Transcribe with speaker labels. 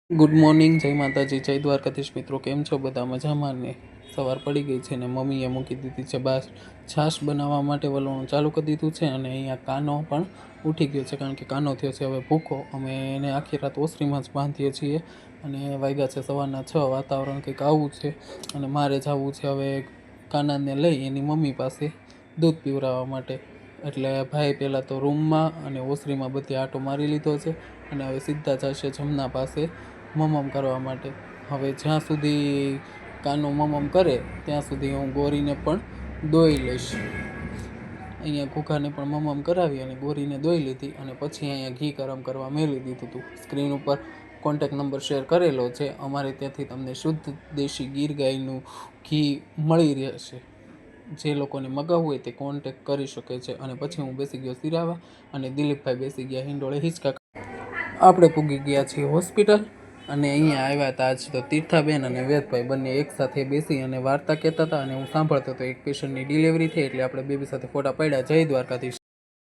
Speaker 1: Good morning, જય માતાજી, જય દ્વારકાધીશ. મિત્રો કેમ છો? બધા મજામાં ને? સવાર પડી ગઈ છે ને મમ્મીએ મૂકી દીધી છે બહાર છાશ બનાવવા માટે વલોણું ચાલુ કરી દીધું છે. અને અહીંયા કાનો પણ ઉઠી ગયો છે, કારણ કે કાનો થયો છે હવે ભૂખો. અમે એને આખી રાત ઓસરીમાં જ બાંધીએ છીએ અને વાગ્યા છે સવારના 6. વાતાવરણ કંઈક આવું છે અને મારે જવું છે હવે કાનાને લઈ એની મમ્મી પાસે દૂધ પીવડાવવા માટે. એટલે ભાઈ પહેલાં તો રૂમમાં અને ઓસરીમાં બધી આંટો મારી લીધો છે અને હવે સીધા જશે જમના પાસે મમમ કરવા માટે. હવે જ્યાં સુધી કાનો મમમ કરે ત્યાં સુધી હું ગોરીને પણ દોઈ લઈશ. અહીંયા ઘૂઘાને પણ મમમ કરાવી અને ગોરીને દોઈ લીધી અને પછી અહીંયા ઘી ગરમ કરવા મેળવી દીધું હતું. સ્ક્રીન ઉપર કોન્ટેક નંબર શેર કરેલો છે. અમારે ત્યાંથી તમને શુદ્ધ દેશી ગીર ગાયનું ઘી મળી રહેશે. જે લોકોને મગાવવું હોય તે કોન્ટેક કરી શકે છે. અને પછી હું બેસી ગયો સિરાવા અને દિલીપભાઈ બેસી ગયા હિંડોળે હિંચકા. આપણે પૂગી ગયા છીએ હોસ્પિટલ અને અહીંયા આવ્યા હતા આજ તો તીર્થાબેન અને વેદભાઈ બંને એકસાથે બેસી અને વાર્તા કહેતા હતા અને હું સાંભળતો હતો. એક પેશન્ટની ડિલિવરી થઈ એટલે આપણે બેબી સાથે ફોટા પાડ્યા. જય દ્વારકાધીશ.